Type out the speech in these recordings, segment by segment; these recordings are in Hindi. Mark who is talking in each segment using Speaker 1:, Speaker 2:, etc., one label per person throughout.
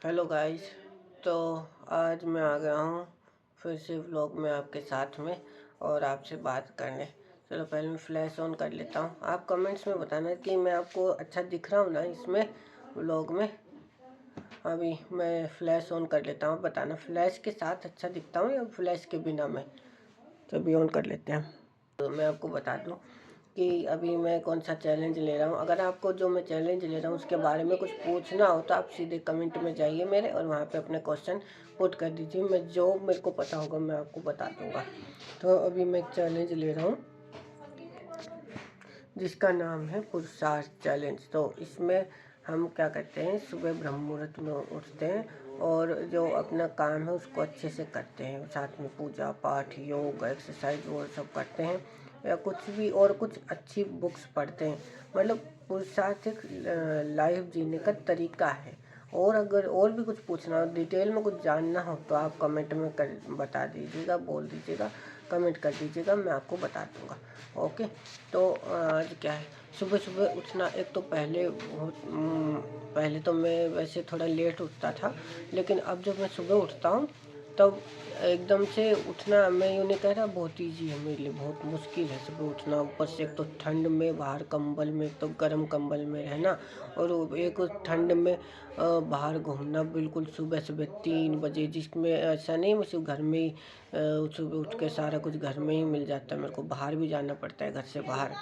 Speaker 1: Hello guys. तो आज मैं आ गया हूँ फिर से व्लॉग में आपके साथ में और आपसे बात करने। चलो पहले मैं फ्लैश ऑन कर लेता हूँ। आप कमेंट्स में बताना कि मैं आपको अच्छा दिख रहा हूँ ना इसमें व्लॉग में। अभी मैं फ्लैश ऑन कर लेता हूँ, बताना फ्लैश के साथ अच्छा दिखता हूँ या फ्लैश के बिना में। तो अभी ऑन कर लेते हैं। तो मैं आपको बता दूँ कि अभी मैं कौन सा चैलेंज ले रहा हूँ। अगर आपको जो मैं चैलेंज ले रहा हूँ उसके बारे में कुछ पूछना हो तो आप सीधे कमेंट में जाइए मेरे और वहाँ पे अपने क्वेश्चन पुट कर दीजिए। मैं जो मेरे को पता होगा मैं आपको बता दूँगा। तो अभी मैं एक चैलेंज ले रहा हूँ जिसका नाम है पुरुषार्थ चैलेंज। तो इसमें हम क्या करते हैं, सुबह ब्रह्म मुहूर्त में उठते हैं और जो अपना काम है उसको अच्छे से करते हैं। साथ में पूजा पाठ, योग, एक्सरसाइज वो सब करते हैं या कुछ भी और कुछ अच्छी बुक्स पढ़ते हैं। मतलब पुरुषार्थ एक लाइफ जीने का तरीका है। और अगर और भी कुछ पूछना हो, डिटेल में कुछ जानना हो तो आप कमेंट में बता दीजिएगा, बोल दीजिएगा, कमेंट कर दीजिएगा, मैं आपको बता दूँगा। ओके। तो आज क्या है, सुबह सुबह उठना। एक तो पहले तो मैं वैसे थोड़ा लेट उठता था, लेकिन अब जब मैं सुबह उठता हूँ तब एकदम से उठना, मैं यूँ नहीं कह रहा बहुत ईजी है मेरे लिए, बहुत मुश्किल है सुबह उठना। ऊपर से एक तो ठंड में बाहर कंबल में, एक तो गर्म कंबल में रहना और एक ठंड में बाहर घूमना बिल्कुल सुबह सुबह 3 बजे, जिसमें ऐसा नहीं मैं सिर्फ घर में ही सुबह उठ के सारा कुछ घर में ही मिल जाता है। मेरे को बाहर भी जाना पड़ता है घर से बाहर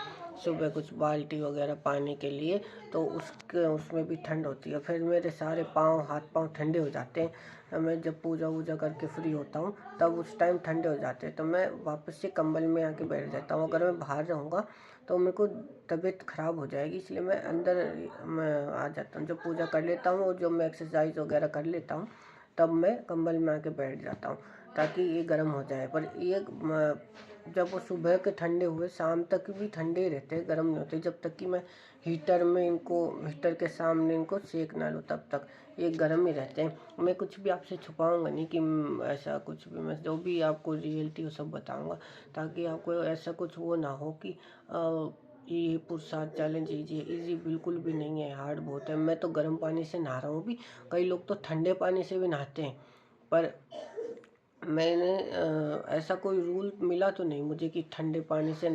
Speaker 1: सुबह कुछ बाल्टी वगैरह पाने के लिए, तो उसमें भी ठंड होती है। फिर मेरे सारे हाथ पाँव ठंडे हो जाते हैं। मैं जब पूजा वूजा करके फ्री होता हूँ तब उस टाइम ठंडे हो जाते हैं, तो मैं वापस से कंबल में आके बैठ जाता हूँ। अगर मैं बाहर रहूँगा तो मेरे को तबीयत ख़राब हो जाएगी, इसलिए मैं अंदर मैं आ जाता हूँ। जब पूजा कर लेता हूँ और जब मैं एक्सरसाइज वगैरह कर लेता हूँ तब मैं कंबल में आके बैठ जाता हूँ ताकि ये गर्म हो जाए। पर ये जब वो सुबह के ठंडे हुए शाम तक भी ठंडे ही रहते हैं, गर्म नहीं होते जब तक कि मैं हीटर के सामने इनको सेक ना लूँ, तब तक ये गर्म ही रहते हैं। मैं कुछ भी आपसे छुपाऊंगा नहीं कि ऐसा कुछ भी, मैं जो भी आपको रियलिटी वो सब बताऊंगा ताकि आपको ऐसा कुछ वो ना हो कि ये पुरुषार्थ चैलेंज इजी बिल्कुल भी नहीं है, हार्ड बहुत है। मैं तो गर्म पानी से नहा रहा हूँ भी, कई लोग तो ठंडे पानी से भी नहाते हैं। पर मैंने ऐसा कोई रूल मिला तो नहीं मुझे कि ठंडे पानी से ही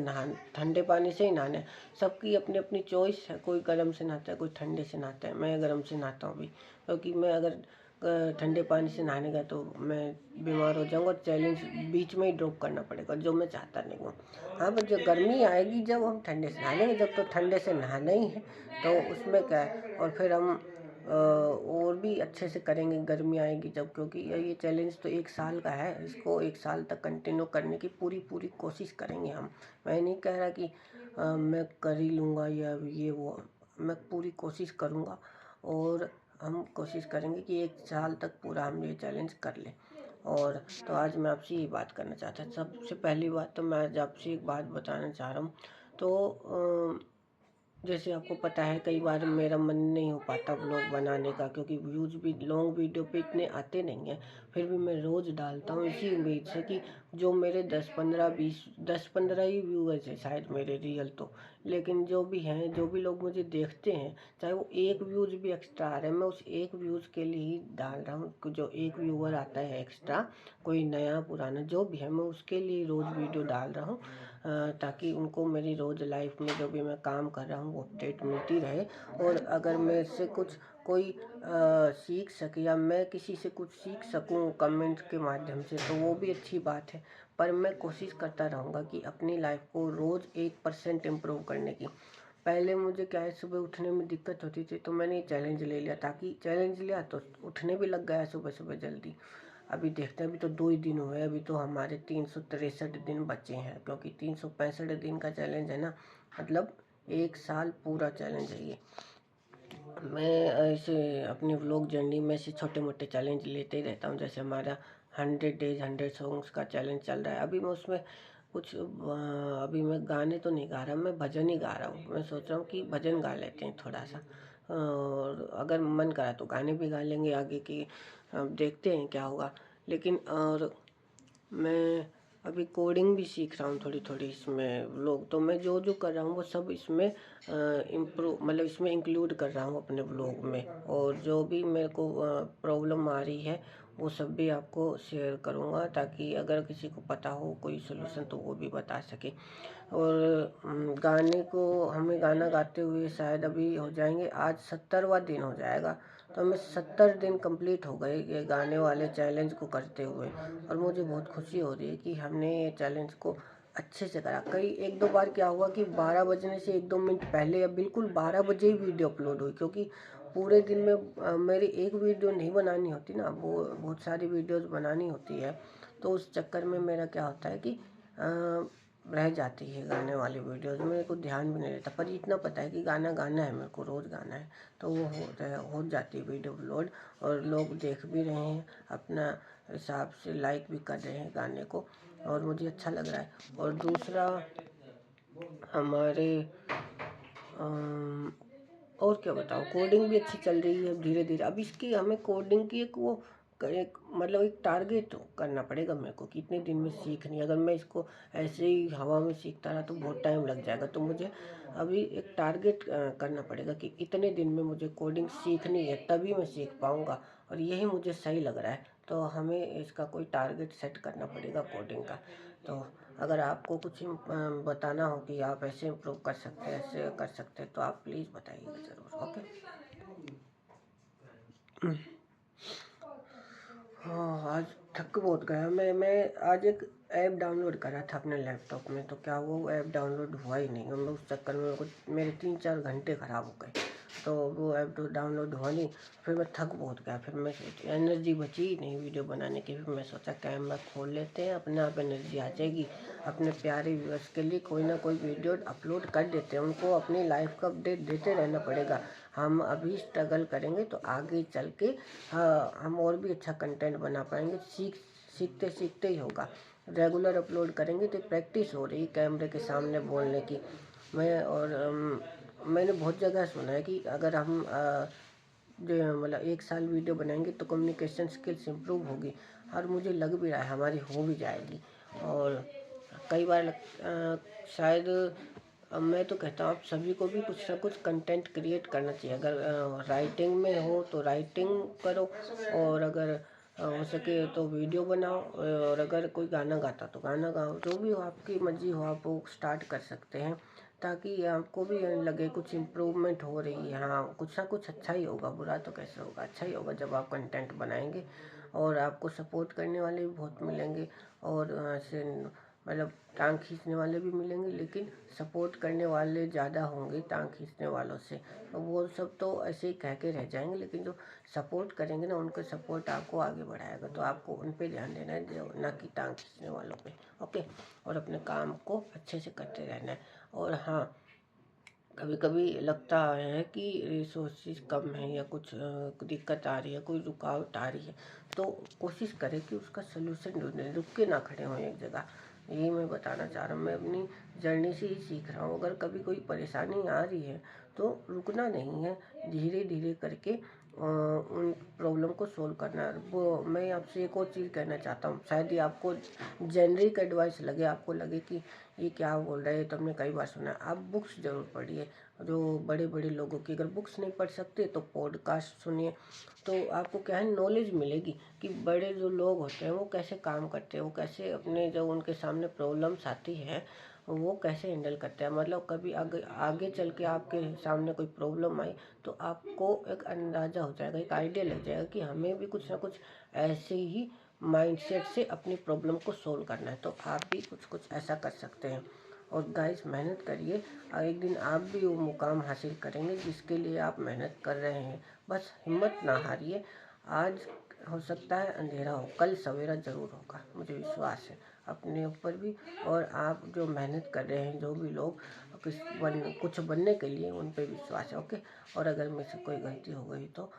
Speaker 1: नहाना है। सबकी अपनी अपनी चॉइस है, कोई गर्म से नहाता है, कोई ठंडे से नहाता है। मैं गर्म से नहाता हूँ भी, क्योंकि मैं अगर ठंडे पानी से नहाने गया तो मैं बीमार हो जाऊँगा। चैलेंज बीच में ही ड्रॉप करना पड़ेगा, जो मैं चाहता नहीं हूँ। हाँ, पर जब गर्मी आएगी जब हम ठंडे से नहाएंगे, जब तो ठंडे से नहाना ही है तो उसमें क्या है। और फिर हम और भी अच्छे से करेंगे गर्मी आएगी जब, क्योंकि ये चैलेंज तो 1 साल का है। इसको 1 साल तक कंटिन्यू करने की पूरी पूरी कोशिश करेंगे हम। मैं नहीं कह रहा कि मैं कर ही लूँगा या ये वो, मैं पूरी कोशिश करूँगा और हम कोशिश करेंगे कि 1 साल तक पूरा हम ये चैलेंज कर लें। और तो आज मैं आपसे ये बात करना चाहता था। सबसे पहली बात तो मैं आज आपसे एक बात बताना चाह रहा हूँ। तो जैसे आपको पता है कई बार मेरा मन नहीं हो पाता व्लॉग बनाने का, क्योंकि व्यूज़ भी लॉन्ग वीडियो पे इतने आते नहीं हैं। फिर भी मैं रोज़ डालता हूँ इसी उम्मीद से कि जो मेरे 10-15 ही व्यूअर्स हैं शायद मेरे रियल तो, लेकिन जो भी हैं, जो भी लोग मुझे देखते हैं, चाहे वो एक व्यूज़ भी एक्स्ट्रा आ रहा है, मैं उस एक व्यूज़ के लिए ही डाल रहा हूँ। जो एक व्यूअर आता है एक्स्ट्रा, कोई नया पुराना जो भी है, मैं उसके लिए रोज़ वीडियो डाल रहा हूँ ताकि उनको मेरी रोज़ लाइफ में जो भी मैं काम कर रहा हूँ वो अपडेट मिलती रहे। और अगर मैं इससे कुछ कोई सीख सके या मैं किसी से कुछ सीख सकूँ कमेंट के माध्यम से तो वो भी अच्छी बात है। पर मैं कोशिश करता रहूँगा कि अपनी लाइफ को रोज़ 1% इम्प्रूव करने की। पहले मुझे क्या है, सुबह उठने में दिक्कत होती थी, तो मैंने ये चैलेंज ले लिया, ताकि चैलेंज लिया तो उठने भी लग गया सुबह सुबह जल्दी। अभी देखते हैं, अभी तो 2 ही दिन हुए, अभी तो हमारे 363 दिन बचे हैं, क्योंकि 365 दिन का चैलेंज है ना, मतलब 1 साल पूरा चैलेंज है ये। मैं ऐसे अपनी व्लॉग जर्नी में से छोटे मोटे चैलेंज लेते ही रहता हूँ। जैसे हमारा 100 डेज 100 सॉन्ग्स का चैलेंज चल रहा है, अभी मैं उसमें कुछ अभी मैं गाने तो नहीं गा रहा, मैं भजन ही गा रहा हूँ। मैं सोच रहा हूँ कि भजन गा लेते हैं थोड़ा सा, और अगर मन करा तो गाने भी गा लेंगे आगे की, अब देखते हैं क्या होगा। लेकिन और मैं अभी कोडिंग भी सीख रहा हूँ थोड़ी थोड़ी इसमें व्लॉग। तो मैं जो जो कर रहा हूँ वो सब इसमें इम्प्रूव मतलब इसमें इंक्लूड कर रहा हूँ अपने व्लॉग में। और जो भी मेरे को प्रॉब्लम आ रही है वो सब भी आपको शेयर करूँगा, ताकि अगर किसी को पता हो कोई सोल्यूशन तो वो भी बता सके। और गाने को हमें गाना गाते हुए शायद अभी हो जाएंगे, आज 70वां दिन हो जाएगा। तो हमें 70 दिन कंप्लीट हो गए ये गाने वाले चैलेंज को करते हुए। और मुझे बहुत खुशी हो रही है कि हमने ये चैलेंज को अच्छे से करा। कई एक दो बार क्या हुआ कि 12 बजने से 1-2 मिनट पहले या बिल्कुल 12 बजे ही वीडियो अपलोड हुई, क्योंकि पूरे दिन में मेरी एक वीडियो नहीं बनानी होती ना, वो बहुत सारी वीडियोस बनानी होती है। तो उस चक्कर में मेरा क्या होता है कि रह जाती है गाने वाली वीडियोस, मेरे को ध्यान भी नहीं रहता। पर इतना पता है कि गाना गाना है, मेरे को रोज़ गाना है, तो वो हो जाती है वीडियो अपलोड। और लोग देख भी रहे हैं, अपना हिसाब से लाइक भी कर रहे हैं गाने को, और मुझे अच्छा लग रहा है। और दूसरा हमारे और क्या बताऊँ, कोडिंग भी अच्छी चल रही है धीरे धीरे। अब इसकी हमें कोडिंग की एक मतलब एक टारगेट करना पड़ेगा मेरे को कि इतने दिन में सीखनी है। अगर मैं इसको ऐसे ही हवा में सीखता रहा तो बहुत टाइम लग जाएगा। तो मुझे अभी एक टारगेट करना पड़ेगा कि इतने दिन में मुझे कोडिंग सीखनी है, तभी मैं सीख पाऊँगा। और यही मुझे सही लग रहा है। तो हमें इसका कोई टारगेट सेट करना पड़ेगा कोडिंग का। तो अगर आपको कुछ बताना हो कि आप ऐसे इम्प्रूव कर सकते हैं, ऐसे कर सकते हैं, तो आप प्लीज़ बताइएगा ज़रूर। ओके। हाँ, आज थक बहुत गया मैं आज एक ऐप डाउनलोड करा था अपने लैपटॉप में, तो क्या वो ऐप डाउनलोड हुआ ही नहीं। मैं उस चक्कर में मेरे 3-4 घंटे ख़राब हो गए। तो वो ऐप तो डाउनलोड हुआ नहीं। फिर मैं थक बहुत गया, फिर मैं एनर्जी बची ही नहीं वीडियो बनाने की। फिर मैं सोचा कैमरा खोल लेते हैं, अपने आप एनर्जी आ जाएगी। अपने प्यारे व्यूअर्स के लिए कोई ना कोई वीडियो अपलोड कर देते हैं, उनको अपनी लाइफ का अपडेट देते रहना पड़ेगा। हम अभी स्ट्रगल करेंगे तो आगे चल के हम और भी अच्छा कंटेंट बना पाएंगे। सीखते सीखते ही होगा। रेगुलर अपलोड करेंगे तो प्रैक्टिस हो रही कैमरे के सामने बोलने की। मैंने बहुत जगह सुना है कि अगर हम जो मतलब 1 साल वीडियो बनाएंगे तो कम्युनिकेशन स्किल्स इम्प्रूव होगी। और मुझे लग भी रहा है हमारी हो भी जाएगी। और कई बार शायद मैं तो कहता हूँ आप सभी को भी कुछ ना कुछ कंटेंट क्रिएट करना चाहिए। अगर राइटिंग में हो तो राइटिंग करो, और अगर हो सके तो वीडियो बनाओ, और अगर कोई गाना गाता तो गाना गाओ। जो भी हो आपकी मर्जी हो, आप वो स्टार्ट कर सकते हैं, ताकि आपको भी लगे कुछ इम्प्रूवमेंट हो रही है। हाँ, कुछ ना कुछ अच्छा ही होगा, बुरा तो कैसे होगा, अच्छा ही होगा जब आप कंटेंट बनाएंगे। और आपको सपोर्ट करने वाले भी बहुत मिलेंगे, और ऐसे मतलब टांग खींचने वाले भी मिलेंगे, लेकिन सपोर्ट करने वाले ज़्यादा होंगे टांग खींचने वालों से। तो वो सब तो ऐसे ही कह के रह जाएंगे, लेकिन जो सपोर्ट करेंगे ना, उनका सपोर्ट आपको आगे बढ़ाएगा। तो आपको उन पे ध्यान देना है, ना कि टांग खींचने वालों पे। ओके। और अपने काम को अच्छे से करते रहना है। और हाँ, कभी कभी लगता है कि रिसोर्सेज कम है या कुछ दिक्कत आ रही है, कोई रुकावट आ रही है, तो कोशिश करें कि उसका सलूशन ढूंढें, रुक के ना खड़े हों एक जगह। यही मैं बताना चाह रहा हूँ। मैं अपनी जर्नी से ही सीख रहा हूँ। अगर कभी कोई परेशानी आ रही है तो रुकना नहीं है, धीरे धीरे करके उन प्रॉब्लम को सोल्व करना है। वो मैं आपसे एक और चीज़ कहना चाहता हूँ, शायद ये आपको जेनरिक एडवाइस लगे, आपको लगे कि ये क्या बोल रहे हैं, तो हमने कई बार सुना है। आप बुक्स ज़रूर पढ़िए, जो बड़े बड़े लोगों की। अगर बुक्स नहीं पढ़ सकते तो पॉडकास्ट सुनिए, तो आपको क्या है नॉलेज मिलेगी कि बड़े जो लोग होते हैं वो कैसे काम करते हैं, वो कैसे अपने जब उनके सामने प्रॉब्लम्स आती है वो कैसे हैंडल करते हैं। मतलब कभी आगे आगे चल के आपके सामने कोई प्रॉब्लम आई तो आपको एक अंदाज़ा हो जाएगा, एक आइडिया लग जाएगा कि हमें भी कुछ ना कुछ ऐसे ही माइंडसेट से अपनी प्रॉब्लम को सोल्व करना है। तो आप भी कुछ कुछ ऐसा कर सकते हैं। और गाइस, मेहनत करिए, और एक दिन आप भी वो मुकाम हासिल करेंगे जिसके लिए आप मेहनत कर रहे हैं। बस हिम्मत ना हारिए। आज हो सकता है अंधेरा हो, कल सवेरा ज़रूर होगा, मुझे विश्वास है अपने ऊपर भी। और आप जो मेहनत कर रहे हैं, जो भी लोग कुछ बनने के लिए, उन पे विश्वास है। ओके। और अगर मुझसे कोई गलती हो गई तो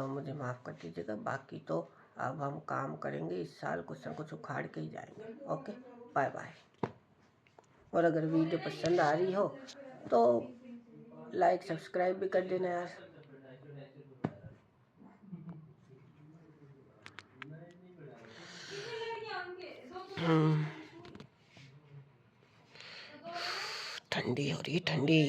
Speaker 1: मुझे माफ़ कर दीजिएगा। बाकी तो अब हम काम करेंगे, इस साल कुछ ना कुछ उखाड़ के ही जाएंगे। Okay, bye bye. और अगर वीडियो पसंद आ रही हो तो लाइक सब्सक्राइब भी कर देना यार। ठंडी हो रही है, ठंडी।